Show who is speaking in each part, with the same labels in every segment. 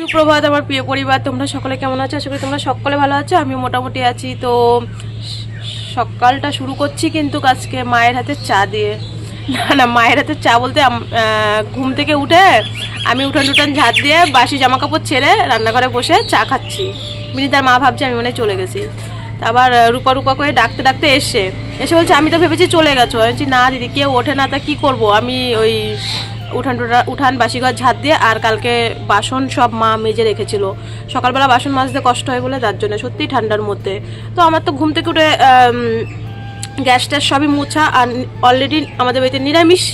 Speaker 1: সুপ্রভাত আমার প্রিয় পরিবার, তোমরা সকলে কেমন আছো? আশা করি তোমরা সকলে ভালো আছো। আমি মোটামুটি আছি। তো সকালটা শুরু করছি কিন্তু আজকে মায়ের হাতে চা দিয়ে। না, মায়ের হাতে চা বলতে ঘুম থেকে উঠে আমি উঠান ঝাড় দিয়ে বাসি জামা কাপড় ছেড়ে রান্নাঘরে বসে চা খাচ্ছি। বিনীতার মা ভাবছে আমি মনে চলে গেছি। আবার রূপা করে ডাকতে এসে বলছে আমি তো ভেবেছি চলে গেছো। আমি বলছি না দিদি, কেউ ওঠে না, তা কী করবো। আমি ওই উঠান বাসিঘর ঝাড় দিয়ে আর কালকে বাসন সব মা মেজে রেখেছিল। সকালবেলা বাসন মাজতে কষ্ট হয় বলে, তার জন্য সত্যিই ঠান্ডার মধ্যে। তো আমার তো ঘুম থেকে উঠে গ্যাস ট্যাস সবই মোছা, আর অলরেডি আমাদের বাড়িতে নিরামিষ।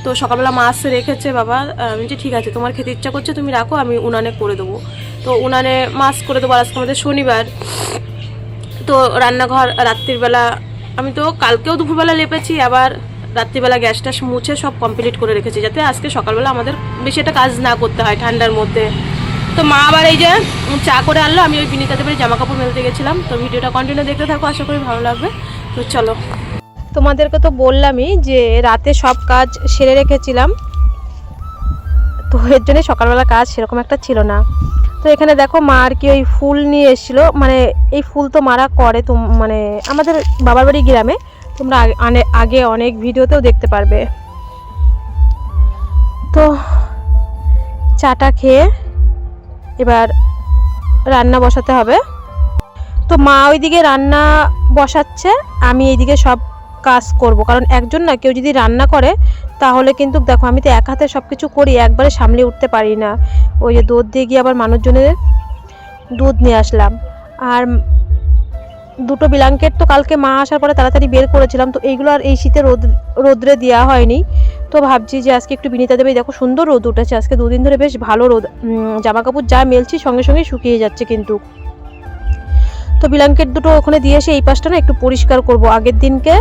Speaker 1: তো সকালবেলা মাছ রেখেছে বাবা। আমি বলছি ঠিক আছে, তোমার খেতে ইচ্ছা করছে তুমি রাখো, আমি উনানে করে দেবো। তো উনানে মাছ করে দেবো। আজকে আমাদের শনিবার। তো রান্নাঘর রাত্রিবেলা আমি তো কালকেও দুপুরবেলা লেপেছি, আবার রাত্রিবেলা গ্যাস ট্যাস মুছে সব কমপ্লিট করে রেখেছি, যাতে আজকে সকালবেলা আমাদের বেশি একটা কাজ না করতে হয় ঠান্ডার মধ্যে। তো মা আবার এই যে চা করে আনলো। আমি ওই বিনীতাদের বাড়ি জামা কাপড় মেলতে গেছিলাম। তো ভিডিওটা কন্টিনিউ দেখতে থাকো, আশা করি ভালো লাগবে। তো চলো, তোমাদেরকে তো বললামই যে রাতে সব কাজ সেরে রেখেছিলাম, তো এর জন্য সকালবেলা কাজ সেরকম একটা ছিল না। তো এখানে দেখো মা আর কি ওই ফুল নিয়ে এসেছিলো। মানে এই ফুল তো মারা করে, তো মানে আমাদের বাবার বাড়ি গ্রামে, তোমরা আগে অনেক ভিডিওতেও দেখতে পারবে। তো চাটা খেয়ে এবার রান্না বসাতে হবে। তো মা ওইদিকে রান্না বসাচ্ছে, আমি এইদিকে সব কাজ করব। কারণ একজন না কেউ যদি রান্না করে তাহলে কিন্তু দেখো আমি তো এক হাতে সব কিছু করি, একবারে সামলে উঠতে পারি না। ওই যে দুধ দিয়ে গিয়ে আবার মানুষজনের দুধ নিয়ে আসলাম। আর দুটো ব্ল্যাঙ্কেট তো কালকে মা আসার পরে তাড়াতাড়ি বের করেছিলাম। তো এইগুলো আর এই শীতে রোদ্রে দেওয়া হয়নি। তো ভাবছি যে আজকে একটু বিনীতা দেবে। দেখো সুন্দর রোদ উঠেছে আজকে, দুদিন ধরে বেশ ভালো রোদ। জামা কাপড় যা মেলছি সঙ্গে সঙ্গে শুকিয়ে যাচ্ছে কিন্তু। তো ব্ল্যাঙ্কেট দুটো ওখানে দিয়ে এসে এই পাশটা না একটু পরিষ্কার করব। আগের দিনকে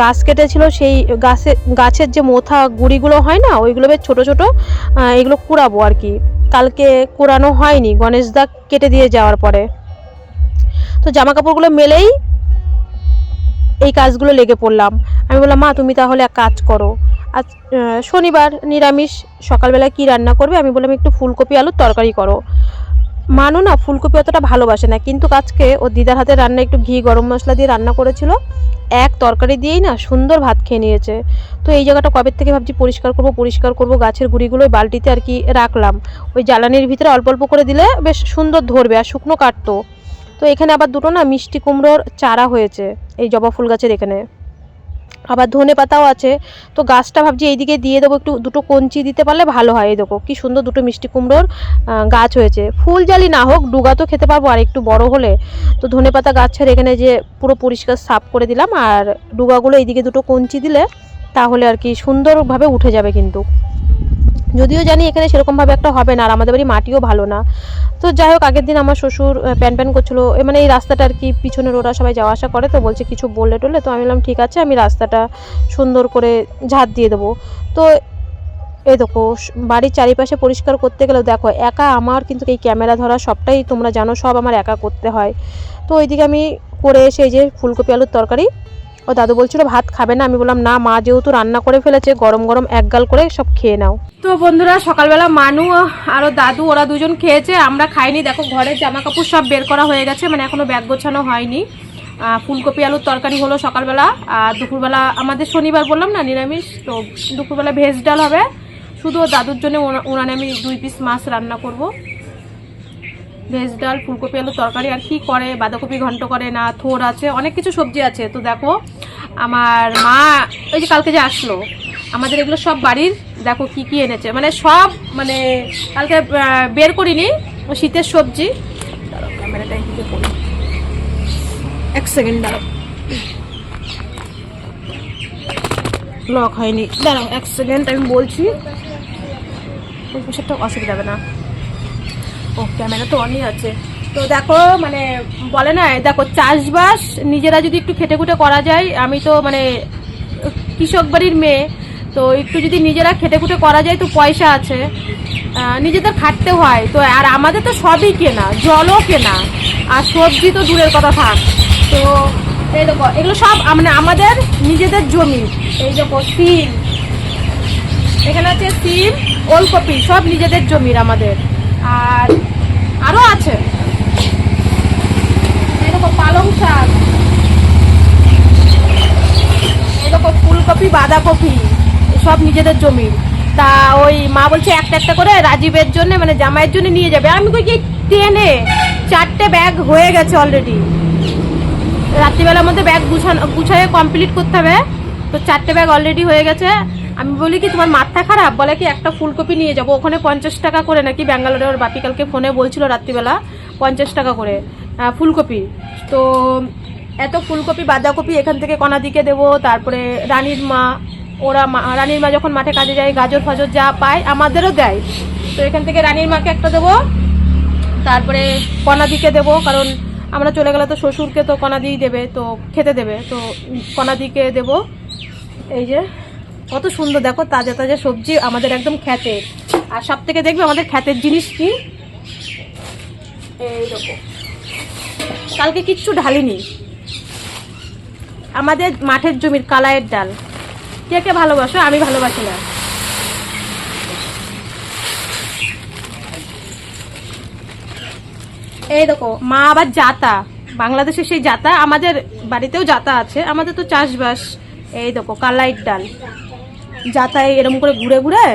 Speaker 1: গাছ কেটেছিল, সেই গাছের যে মোথা গুঁড়িগুলো হয় না, ওইগুলো বেশ ছোটো ছোটো, এগুলো কুড়াবো আর কি। কালকে কুড়ানো হয়নি, গণেশ দা কেটে দিয়ে যাওয়ার পরে। তো জামা কাপড়গুলো মেলেই এই কাজগুলো লেগে পড়লাম। আমি বললাম মা তুমি তাহলে এক কাজ করো, আজ শনিবার নিরামিষ, সকালবেলা কি রান্না করবে? আমি বললাম একটু ফুলকপি আলুর তরকারি করো। মানু না ফুলকপি অতটা ভালোবাসে না, কিন্তু আজকে ওর দিদার হাতে রান্না একটু ঘি গরম মশলা দিয়ে রান্না করেছিল, এক তরকারি দিয়েই না সুন্দর ভাত খেয়ে নিয়েছে। তো এই জায়গাটা কবে থেকে ভাবছি পরিষ্কার করব। গাছের গুঁড়িগুলো বালতিতে আর কি রাখলাম, ওই জ্বালানির ভিতরে অল্প অল্প করে দিলে বেশ সুন্দর ধরবে আর শুকনো কাটতো। তো এখানে আবার দুটো না মিষ্টি কুমড়োর চারা হয়েছে এই জবা ফুল গাছের এখানে, আবার ধনে পাতাও আছে। তো গাছটা ভাবছি এইদিকে দিয়ে দেবো, একটু দুটো কঞ্চি দিতে পারলে ভালো হয়। এই দেখো কি সুন্দর দুটো মিষ্টি কুমড়োর গাছ হয়েছে। ফুল জালি না হোক, ডুগা তো খেতে পারবো আর একটু বড় হলে। তো ধনে পাতা গাছের এখানে যে পুরো পরিষ্কার সাফ করে দিলাম, আর ডুগাগুলো এইদিকে দুটো কঞ্চি দিলে তাহলে আর কি সুন্দরভাবে উঠে যাবে। কিন্তু যদিও জানি এখানে সেরকমভাবে একটা হবে না, আর আমাদের বাড়ি মাটিও ভালো না। তো যাই হোক, আগের দিন আমার শ্বশুর প্যান করছিলো, মানে এই রাস্তাটা আর কি পিছনের ওরা সবাই যাওয়া আসা করে, তো বলছে কিছু বললে টলে। তো আমি বললাম ঠিক আছে, আমি রাস্তাটা সুন্দর করে ঝাঁট দিয়ে দেবো। তো এই দেখো বাড়ির চারিপাশে পরিষ্কার করতে গেলেও দেখো একা আমার কিন্তু এই ক্যামেরা ধরা সবটাই তোমরা জানো, সব আমার একা করতে হয়। তো ওইদিকে আমি করে এসে এই যে ফুলকপি আলুর তরকারি, ও দাদু বলছিল ভাত খাবে না। আমি বললাম না মা যেহেতু রান্না করে ফেলেছে, গরম গরম এক গাল করে সব খেয়ে নাও। তো বন্ধুরা সকালবেলা মানু আর দাদু ওরা দুজন খেয়েছে, আমরা খাইনি। দেখো ঘরের জামা কাপড় সব বের করা হয়ে গেছে, মানে এখনো ব্যাগ গোছানো হয়নি। ফুলকপি আলুর তরকারি হলো সকালবেলা, আর দুপুরবেলা আমাদের শনিবার বললাম না নিরামিষ, তো দুপুরবেলা ভেজ ডাল হবে। শুধু দাদুর জন্য উনানে আমি 2 পিস মাছ রান্না করব। ভেজ ডাল ফুলকপি আলুর তরকারি, আর কি করে বাঁধাকপি ঘন্ট করে না, থোর আছে, অনেক কিছু সবজি আছে। তো দেখো আমার মা ওই যে কালকে যে আসলো, আমাদের এগুলো সব বাড়ির দেখো কি কি এনেছে, মানে সব মানে কালকে বের করিনি শীতের সবজি। দাঁড়াও ক্যামেরাটা এদিকে করি, 1 সেকেন্ড দাঁড়াও, লক হয়নি, দাঁড়াও 1 সেকেন্ড আমি বলছি, ওই পোশাকটা অসুবিধা হবে না। ও ক্যামেরা তো অনই আছে। তো দেখো মানে বলে না, দেখো চাষবাস নিজেরা যদি একটু খেটে খুটে করা যায়, আমি তো মানে কৃষক বাড়ির মেয়ে, তো একটু যদি নিজেরা খেটে খুটে করা যায় তো পয়সা আছে, নিজেদের খাটতে হয়। তো আর আমাদের তো সবই কেনা, জলও কেনা, আর সবজি তো দূরের কথা থাক। তো এই দেখো এগুলো সব মানে আমাদের নিজেদের জমি। এই দেখো সিম, এখানে আছে সিম, ওলকপি, সব নিজেদের জমির আমাদের। আর ফুলকপি, বাঁধাকপি সব নিজেদের জমির। তা ওই মা বলছে একটা একটা করে রাজীবের জন্য, মানে জামাইয়ের জন্য নিয়ে যাবে। আমি কই কি ট্রেনে 4টে ব্যাগ হয়ে গেছে অলরেডি, রাত্রিবেলার মধ্যে ব্যাগ গুছায়ে কমপ্লিট করতে হবে। তো 4টে ব্যাগ অলরেডি হয়ে গেছে। আমি বলি কি তোমার মাথা খারাপ? বলে কি একটা ফুলকপি নিয়ে যাবো, ওখানে 50 টাকা করে নাকি ব্যাঙ্গালোরে। ওর বাপি কালকে ফোনে বলছিল রাত্রিবেলা 50 টাকা করে ফুলকপি। তো এত ফুলকপি, বাঁধাকপি এখান থেকে কণাদিকে দেবো, তারপরে রানীর মা, রানীর মা যখন মাঠে কাজে যায় গাজর ফাজর যা পায় আমাদেরও দেয়। তো এখান থেকে রানীর মাকে একটা দেবো, তারপরে কণাদিকে দেবো, কারণ আমরা চলে গেলে তো শ্বশুরকে তো কণাদিই দেবে, তো খেতে দেবে, তো কণাদিকে দেবো। এই যে কত সুন্দর দেখো তাজা তাজা সবজি আমাদের একদম ক্ষেতের। আর সব থেকে দেখবে আমাদের ক্ষেতের জিনিস কি, এই দেখো কালকে কিচ্ছু ঢালিনি, আমাদের মাঠের জমির কালাইয়ের ডাল। কে কে ভালোবাসো? আমি ভালোবাসি না। এই দেখো মা আবার জাতা, বাংলাদেশের সেই জাতা, আমাদের বাড়িতেও জাতা আছে, আমাদের তো চাষবাস। এই দেখো কালাইয়ের ডাল, জাতায় এরকম করে ঘুরে ঘুরে,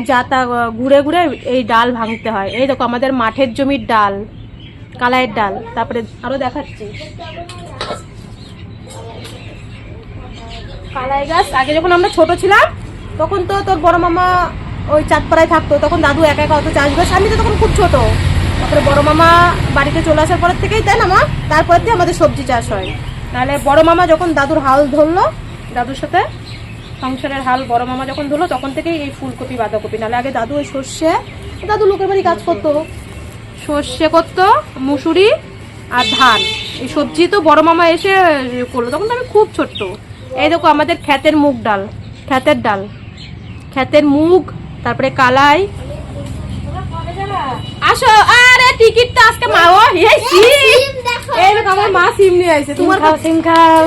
Speaker 1: জাতা ঘুরে ঘুরে এই ডাল ভাঙতে হয়। এই দেখো আমাদের মাঠের জমির ডাল, কালাইয়ের ডাল। তারপরে আরো দেখাচ্ছি কালাই গাছ। আগে যখন আমরা ছোট ছিলাম তখন তো তোর বড় মামা ওই চাঁদপাড়ায় থাকতো, তখন দাদু একা একা অত চাষবাস, আমি তো তখন খুব ছোট। তারপরে বড় মামা বাড়িতে চলে আসার পরের থেকেই, তাই না মা, তারপর থেকে আমাদের সবজি চাষ হয়। নাহলে বড় মামা যখন দাদুর হাল ধরলো, দাদুর সাথে সংসারের হাল বড় মামা যখন ধরলো, তখন থেকেই এই ফুলকপি, বাঁধাকপি। নাহলে আগে দাদু ওই সর্ষে, দাদু লোকের বাড়ি কাজ করতো, সর্ষে করতো, মুসুরি আর ধান, এই সবজি তো বড় মামা এসে করলো, তখন তো আমি খুব ছোট্ট। এই দেখো আমাদের ক্ষেতের মুগ ডাল, ক্ষেতের ডাল, ক্ষেতের মুগ, তারপরে কালাই। আসো, আরে টিকিটটা আজকে মা, ও এই দেখো আমার মা সিম নিয়ে আসছে। তোমার সিম খাও।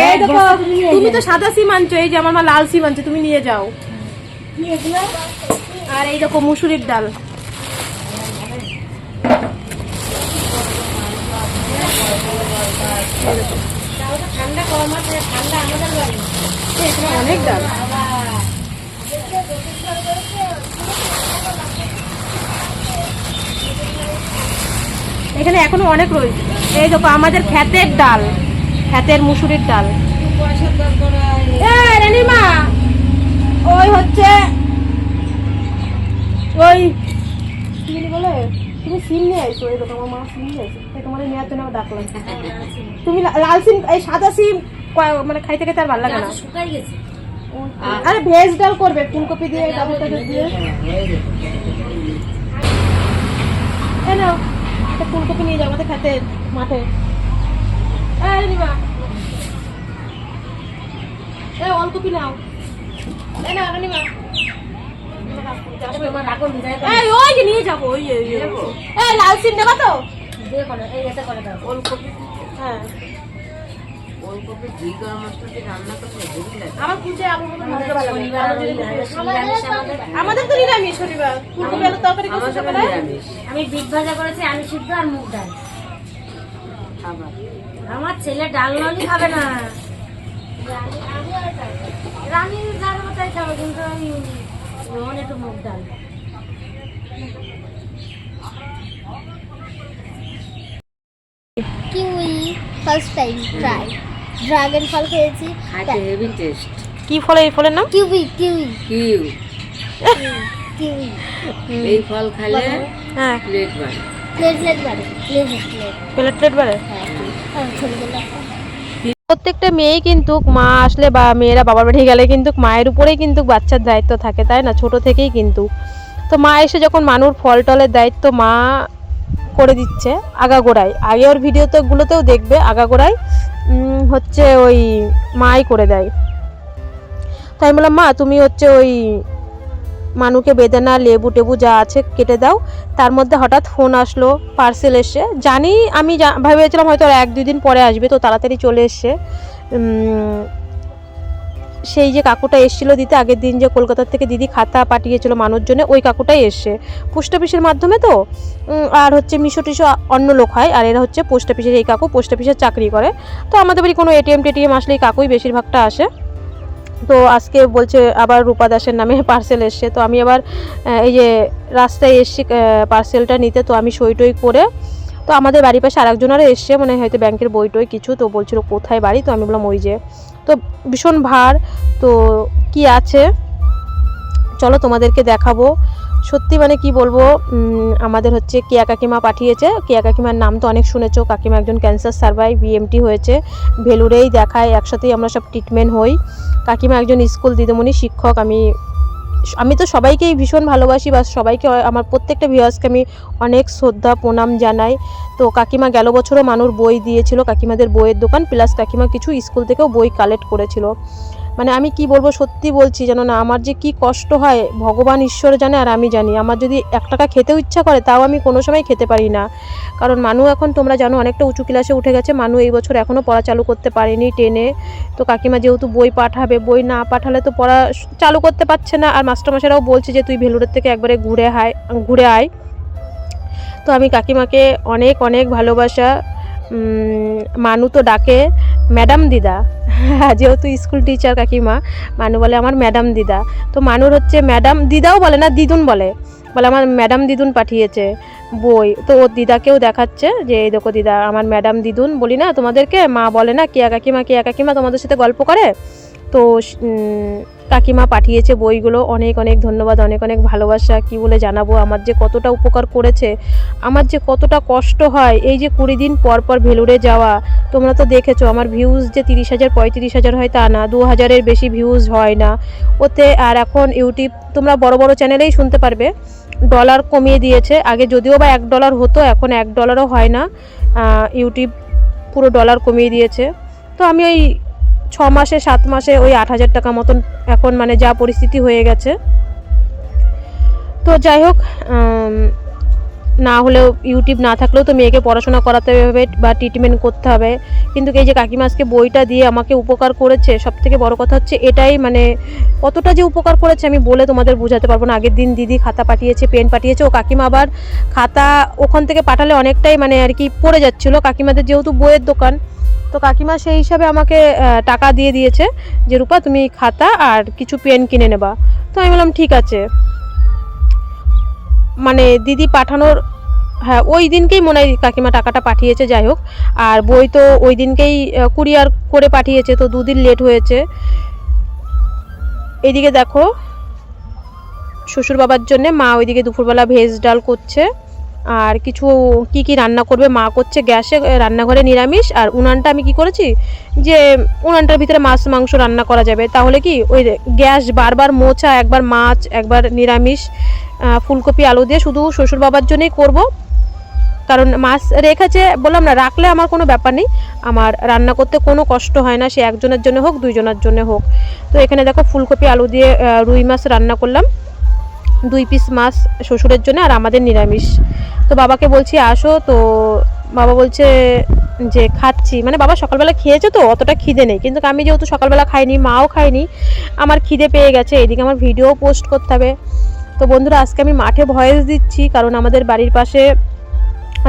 Speaker 1: এই দেখো তুমি তো সাদা সিম আনছো, এই যে আমার মা লাল সিম আনছে, তুমি নিয়ে যাও। আর এই দেখো মুসুরির ডাল। ঠান্ডা কম আছে, ঠান্ডা আমাদের বাড়ি, অনেক ডাল। এখানে এখনো অনেক রয়েছে। এই দেখো আমাদের ক্ষেতের ডাল, ক্ষেতের মুসুরির ডাল। রানীমা ওই হচ্ছে ওই বলে তুমি সিম নিয়ে আসো। এই দেখো আমার মা সিম নিয়ে আসো, তোমার নেওয়ার জন্য ডাকলাম। তুমি লাল সিম, এই সাদা সিম মানে খাইতে খাইতে আর ভালো লাগে না। আরে ভেজ ডাল করবে ফুলকপি দিয়ে, গাজর টাজর দিয়ে। ফুলকপি নিয়ে যাও আমাদের খেতে মাঠে। অলকপি নাও, নিয়ে যাবো। লাল সিম নেবা তো? হ্যাঁ আমাদের তো নিরামিষ শনিবার। ফুলকপি আলুর তরকারি
Speaker 2: আমি বিট ভাজা করেছি, আলু সিদ্ধ আর মুগ ডাল। আমার ছেলে ডাল নালি খাবে না, রানীর ডাল কোথায় খাবে, কিন্তু আমি একটু মুগ ডাল।
Speaker 3: Kiwi first time try, dragon ফল খেয়েছি।
Speaker 2: Heavy taste.
Speaker 1: কি ফল? এই ফলের নাম
Speaker 3: কিউই, কিউই,
Speaker 2: কিউ।
Speaker 3: কিউই।
Speaker 2: এই ফল খেলে
Speaker 1: হ্যাঁ
Speaker 2: প্লেট বাড়ে,
Speaker 3: প্লেট বাড়ে,
Speaker 1: প্লেট বাড়ে।
Speaker 3: হ্যাঁ ছোটবেলা
Speaker 1: প্রত্যেকটা মেয়ে কিন্তু মা আসলে বা মেয়েরা বাবার বাড়ি গেলে কিন্তু মায়ের উপরেই কিন্তু বাচ্চার দায়িত্ব থাকে, তাই না, ছোট থেকেই কিন্তু। তো মা এসে যখন মানুষ ফল টলের দায়িত্ব মা করে দিচ্ছে আগাগোড়ায়, আগে ওর ভিডিওগুলোতেও দেখবে আগাগোড়ায় হচ্ছে ওই মাই করে দেয়। তাই বললাম মা তুমি হচ্ছে ওই মানুকে বেদানা লেবু টেবু যা আছে কেটে দাও। তার মধ্যে হঠাৎ ফোন আসলো, পার্সেল এসে, জানি আমি ভেবেছিলাম হয়তো 1-2 দিন পরে আসবে, তো তাড়াতাড়ি চলে এসছে। সেই যে কাকুটা এসেছিলো দিতে, আগের দিন যে কলকাতার থেকে দিদি খাতা পাঠিয়েছিল মানুষ জন্য, ওই কাকুটাই এসছে পোস্ট অফিসের মাধ্যমে। তো আর হচ্ছে মিশো টিশো অন্য লোক হয়, আর এরা হচ্ছে পোস্ট অফিসের, এই কাকু পোস্ট অফিসের চাকরি করে। তো আমাদের বাড়ি কোনো এটিএম টেটিএম আসলে এই কাকুই বেশিরভাগটা আসে। তো আজকে বলছে আবার রূপা দাসের নামে পার্সেল এসছে। তো আমি আবার এই যে রাস্তায় এসছি পার্সেলটা নিতে, তো আমি সই টই করে, তো আমাদের বাড়ির পাশে আরেকজনেরও এসছে, মানে হয়তো ব্যাংকের বই টই কিছু, তো বলছিল কোথায় বাড়ি, তো আমি বললাম ওই যে। তো ভীষণ ভার, তো কি আছে চলো তোমাদেরকে দেখাবো। সত্যি মানে কি বলবো, আমাদের হচ্ছে কেয়া কাকিমা পাঠিয়েছে। কেয়া কাকিমার নাম তো অনেক শুনেছো, কাকিমা একজন ক্যান্সার সার্ভাই, বিএমটি হয়েছে, ভেলুরেই দেখায়, একসাথেই আমরা সব ট্রিটমেন্ট হই। কাকিমা একজন স্কুল দিদিমণি, শিক্ষক। আমি তো সবাইকেই ভীষণ ভালোবাসি, বা সবাইকে, আমার প্রত্যেকটা ভিউয়ার্সকে আমি অনেক শ্রদ্ধা প্রণাম জানাই। তো কাকিমা গেল বছরও মানুষ বই দিয়েছিল, কাকিমাদের বইয়ের দোকান, প্লাস কাকিমা কিছু স্কুল থেকেও বই কালেক্ট করেছিল। মানে আমি কি বলবো, সত্যি বলছি, জানো না আমার যে কি কষ্ট হয় ভগবান ঈশ্বর জানে আর আমি জানি। আমার যদি 1 টাকা খেতেও ইচ্ছা করে তাও আমি কোনো সময় খেতে পারি না, কারণ মানু এখন তোমরা জানো অনেকটা উঁচু ক্লাসে উঠে গেছে। মানু এই বছর এখনও পড়া চালু করতে পারেনি 10-এ। তো কাকিমা যেহেতু বই পাঠাবে, বই না পাঠালে তো পড়া চালু করতে পারছে না। আর মাস্টারমশাইরাও বলছে যে তুই ভেলুরের থেকে একবারে ঘুরে আয়। তো আমি কাকিমাকে অনেক অনেক ভালোবাসা। মানু তো ডাকে ম্যাডাম দিদা, যেহেতু স্কুল টিচার কাকিমা, মানু বলে আমার ম্যাডাম দিদা। তো মানুর হচ্ছে ম্যাডাম দিদাও বলে না, দিদুন বলে আমার ম্যাডাম দিদুন পাঠিয়েছে বই। তো ওর দিদাকেও দেখাচ্ছে যে এই দেখো দিদা, আমার ম্যাডাম দিদুন বলি না তোমাদেরকে, মা বলে না কেয়া কাকিমা তোমাদের সাথে গল্প করে। তো কাকিমা পাঠিয়েছে বইগুলো, অনেক অনেক ধন্যবাদ, অনেক অনেক ভালোবাসা। কি বলে জানাবো, আমার যে কতটা উপকার করেছে, আমার যে কতটা কষ্ট হয় এই যে 20 দিন পর পর ভেলুরে যাওয়া। তোমরা তো দেখেছো আমার ভিউজ যে 30,000 35,000 হয় তা না, 2,000-এর বেশি ভিউজ হয় না ওতে। আর এখন ইউটিউব তোমরা বড় বড় চ্যানেলেই শুনতে পারবে ডলার কমিয়ে দিয়েছে। আগে যদিও বা $1 হতো, এখন $1ও হয় না, ইউটিউব পুরো ডলার কমিয়ে দিয়েছে। তো আমি ওই 6 মাসে 7 মাসে ওই 8,000 টাকা মতন এখন, মানে যা পরিস্থিতি হয়ে গেছে। তো যাই হোক, না হলেও ইউটিউব না থাকলেও তো মেয়েকে পড়াশোনা করাতে হবে বা ট্রিটমেন্ট করতে হবে। কিন্তু এই যে কাকিমা আজকে বইটা দিয়ে আমাকে উপকার করেছে, সবথেকে বড় কথা হচ্ছে এটাই, মানে কতটা যে উপকার করেছে আমি বলে তোমাদের বোঝাতে পারবো না। আগের দিন দিদি খাতা পাঠিয়েছে, পেন পাঠিয়েছে, ও কাকিমা আবার খাতা ওখান থেকে পাঠালে অনেকটাই মানে আর কি পড়ে যাচ্ছিলো, কাকিমাদের যেহেতু বইয়ের দোকান। তো কাকিমা সেই হিসাবে আমাকে টাকা দিয়ে দিয়েছে যে রূপা তুমি খাতা আর কিছু পেন কিনে নেবা। তো আমি বললাম ঠিক আছে। মানে দিদি পাঠানোর, হ্যাঁ ওই দিনকেই মনে হয় কাকিমা টাকাটা পাঠিয়েছে। যাই হোক, আর বই তো ওই দিনকেই কুরিয়ার করে পাঠিয়েছে, তো 2 দিন লেট হয়েছে। এদিকে দেখো শ্বশুর বাবার জন্যে মা ওইদিকে দুপুরবেলা ভেজ ডাল করছে, আর কিছু কি রান্না করবে মা করছে গ্যাসে, রান্নাঘরে নিরামিষ। আর উনানটা আমি কি করেছি যে উনানটার ভিতরে মাছ মাংস রান্না করা যাবে, তাহলে কি ওই গ্যাস বারবার মোছা, একবার মাছ একবার নিরামিষ, ফুলকপি আলু দিয়ে শুধু শ্বশুর বাবার জন্যই করব। কারণ মাছ রেখেছে, বললাম না রাখলে আমার কোনো ব্যাপার নেই, আমার রান্না করতে কোনো কষ্ট হয় না, সে একজনের জন্য হোক 2 জনের জন্য হোক। তো এখানে দেখো ফুলকপি আলু দিয়ে রুই মাছ রান্না করলাম, 2 পিস মাছ শ্বশুরের জন্য, আর আমাদের নিরামিষ। তো বাবাকে বলছি আসো, তো বাবা বলছে যে খাচ্ছি, মানে বাবা সকালবেলা খেয়েছে তো অতটা খিদে নেই, কিন্তু আমি যেহেতু সকালবেলা খাইনি, মাও খাইনি, আমার খিদে পেয়ে গেছে। এদিকে আমার ভিডিও পোস্ট করতে হবে। তো বন্ধুরা আজকে আমি মাঠে ভয়েস দিচ্ছি, কারণ আমাদের বাড়ির পাশে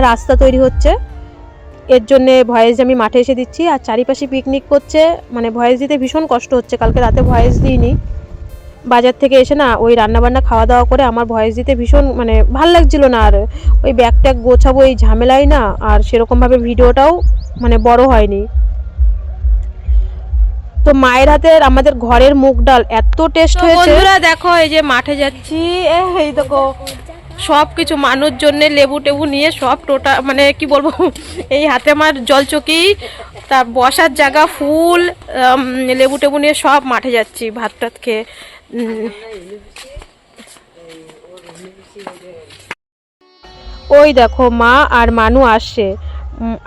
Speaker 1: রাস্তা তৈরি হচ্ছে, এর জন্যে ভয়েস আমি মাঠে এসে দিচ্ছি। আর চারিপাশে পিকনিক করছে, মানে ভয়েস দিতে ভীষণ কষ্ট হচ্ছে। কালকে রাতে ভয়েস দিইনি, বাজার থেকে এসে না ওই রান্নাবান্না খাওয়া দাওয়া করে আমার ভয়েস দিতে ভীষণ মানে ভাল লাগছিল না, আর ওই ব্যাগ ট্যাগ গোছাবো এই ঝামেলাই না, আর সেরকমভাবে ভিডিওটাও মানে বড় হয়নি। তো মায়ের হাতের আমাদের ঘরের মুগ ডাল এত টেস্ট হয়েছে। বন্ধুরা দেখো এই যে মাঠে যাচ্ছি, এই দেখো সব কিছু মানুষ জন্য লেবু টেবু নিয়ে সব টোটা, মানে কি বলবো, এই হাতে আমার জলচকি, তার বসার জায়গা, ফুল, লেবু টেবু নিয়ে সব মাঠে যাচ্ছি ভাত টাত খেয়ে। ওই দেখো মা আর মানু আসছে,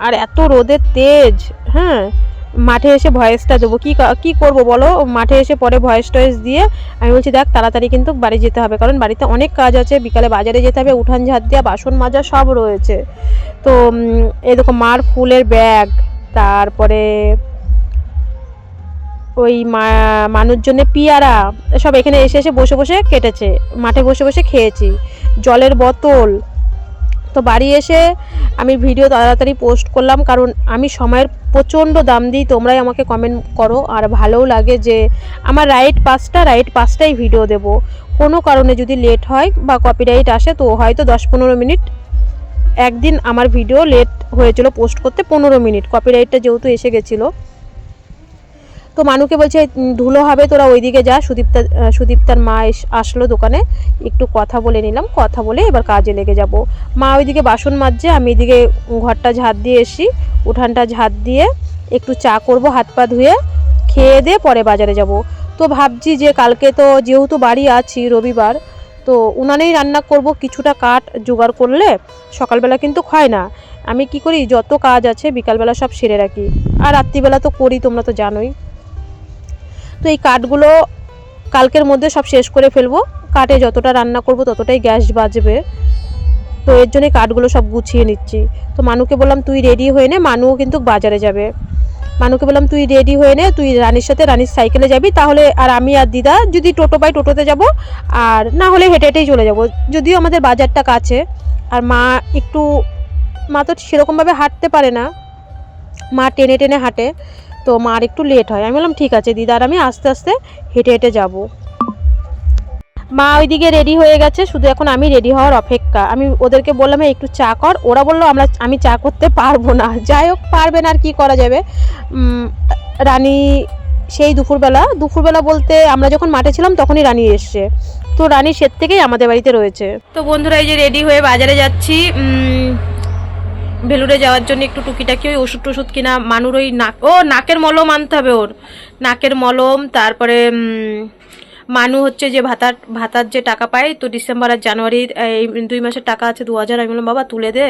Speaker 1: আর এত রোদের তেজ, হ্যাঁ মাঠে এসে ভয়েসটা দেবো, কি করব বলো, মাঠে এসে পরে ভয়েস টয়েস দিয়ে আমি বলছি দেখ তাড়াতাড়ি কিন্তু বাড়ি যেতে হবে, কারণ বাড়িতে অনেক কাজ আছে, বিকালে বাজারে যেতে হবে, উঠান ঝাড় দেওয়া, বাসন মাজা সব রয়েছে। তো এই দেখো মার ফুলের ব্যাগ, তারপরে ওই মানুষ জন্য পিয়ারা সব এখানে এসে এসে বসে বসে কেটেছে, মাঠে বসে বসে খেয়েছি, জলের বোতল। তো বাড়ি এসে আমি ভিডিও তাড়াতাড়ি পোস্ট করলাম, কারণ আমি সময়ের প্রচণ্ড দাম দিই। তোমরাই আমাকে কমেন্ট করো আর ভালোও লাগে যে আমার রাইট পাঁচটাই ভিডিও দেব। কোনো কারণে যদি লেট হয় বা কপিরাইট আসে তো হয়তো 10-15 মিনিট, একদিন আমার ভিডিও লেট হয়েছিল পোস্ট করতে 15 মিনিট, কপিরাইটটা যেহেতু এসে গেছিলো। তো মানুকে বলছে ধুলো হবে, তোরা ওইদিকে যা। সুদীপ্তার মা আসলো দোকানে, একটু কথা বলে নিলাম, কথা বলে এবার কাজে লেগে যাব। মা ওইদিকে বাসন মাজছে, আমি এদিকে ঘরটা ঝাঁট দিয়ে এসি, উঠানটা ঝাঁট দিয়ে একটু চা করব, হাত পা ধুয়ে খেয়ে দিয়ে পরে বাজারে যাব। তো ভাবছি যে কালকে তো যেহেতু বাড়ি আছি, রবিবার, তো উনানেই রান্না করব। কিছুটা কাঠ জোগাড় করলে সকালবেলা কিন্তু হয় না। আমি কি করি, যত কাজ আছে বিকালবেলা সব সেরে রাখি, আর রাত্রিবেলা তো করি, তোমরা তো জানোই। তো এই কাঠগুলো কালকের মধ্যে সব শেষ করে ফেলবো। কাঠে যতটা রান্না করব ততটাই গ্যাস বাঁচবে, তো এর জন্যই কাঠগুলো সব গুছিয়ে নিচ্ছি। তো মানুকে বললাম তুই রেডি হয়ে নে, মানুও কিন্তু বাজারে যাবে। মানুকে বললাম তুই রেডি হয়ে নে, তুই রানীর সাথে, রানীর সাইকেলে যাবি, তাহলে আর আমি আর দিদা যদি টোটো পাই টোটোতে যাব, আর না হলে হেঁটে হেঁটেই চলে যাব। যদিও আমাদের বাজারটা কাছে, আর মা তো সেরকমভাবে হাঁটতে পারে না, মা টেনে টেনে হাঁটে, তো মার একটু লেট হয়। আমি বললাম ঠিক আছে দিদা আর আমি আস্তে আস্তে হেঁটে হেঁটে যাব। মা ওইদিকে রেডি হয়ে গেছে, শুধু এখন আমি রেডি হওয়ার অপেক্ষা। আমি ওদেরকে বললাম একটু চা কর, ওরা বললো আমি চা করতে পারবো না। যাই হোক, পারবে না আর কি করা যাবে। রানী সেই দুপুরবেলা বলতে আমরা যখন মাঠে ছিলাম তখনই রানী এসছে, তো রানী সের থেকেই আমাদের বাড়িতে রয়েছে। তো বন্ধুরা এই যে রেডি হয়ে বাজারে যাচ্ছি ভেলুরে যাওয়ার জন্য। একটু টুকিটাকি ওই ওষুধ কিনা, মানুর ওই নাকের মলম আনতে হবে, ওর নাকের মলম। তারপরে মানু হচ্ছে যে ভাতার যে টাকা পায়, তো ডিসেম্বর আর জানুয়ারির এই 2 মাসের টাকা আছে 2000। আমি বললাম বাবা তুলে দে,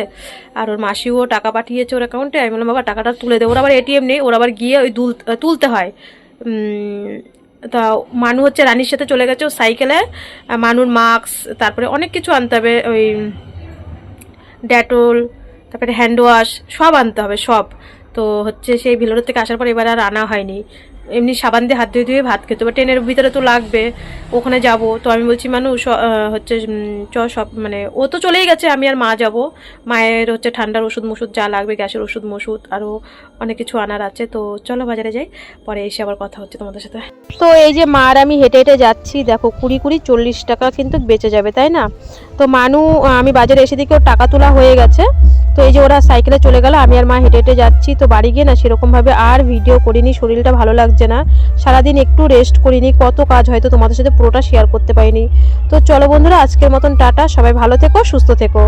Speaker 1: আর ওর মাসিও টাকা পাঠিয়েছে ওর অ্যাকাউন্টে। আমি বললাম বাবা টাকাটা তুলে দে। ওর আবার এটিএম নেই, ওর আবার গিয়ে ওই তুলতে হয়। তা মানু হচ্ছে রানীর সাথে চলে গেছে ও সাইকেলে। মানুর মাস্ক, তারপরে অনেক কিছু আনতে হবে, ওই ডেটল, তারপরে হ্যান্ড ওয়াশ সব আনতে হবে সব। তো হচ্ছে সেই ভেলোর থেকে আসার পর এবার আর আনা হয়নি। এমনি সাবান দিয়ে হাত ধুয়ে ভাত খেতে হবে, ট্রেনের ভিতরে তো লাগবে, ওখানে যাব। তো আমি বলছি মানুষ হচ্ছে সব মানে ও তো চলেই গেছে, আমি আর মা যাব। মায়ের হচ্ছে ঠান্ডার ওষুধ যা লাগবে, গ্যাসের ওষুধ আরও অনেক কিছু আনার আছে। তো চলো বাজারে যাই, পরে এসে আবার কথা হচ্ছে তোমাদের সাথে। তো এই যে মা আর আমি হেঁটে হেঁটে যাচ্ছি, দেখো 20-40 টাকা কিন্তু বেঁচে যাবে, তাই না? তো আমি বাজারে এসে দেখি ওর টাকা তোলা হয়ে গেছে। তো এই যে ওরা সাইকেলে চলে গেল, আমি আর মা হেঁটে হেঁটে যাচ্ছি। তো বাড়ি গিয়ে না সেরকমভাবে আর ভিডিও করিনি, শরীরটা ভালো লাগছে না, সারাদিন একটু রেস্ট করিনি, কত কাজ হয়তো তোমাদের সাথে পুরোটা শেয়ার করতে পারিনি। তো চলো বন্ধুরা, আজকের মতন টাটা, সবাই ভালো থেকো, সুস্থ থেকো।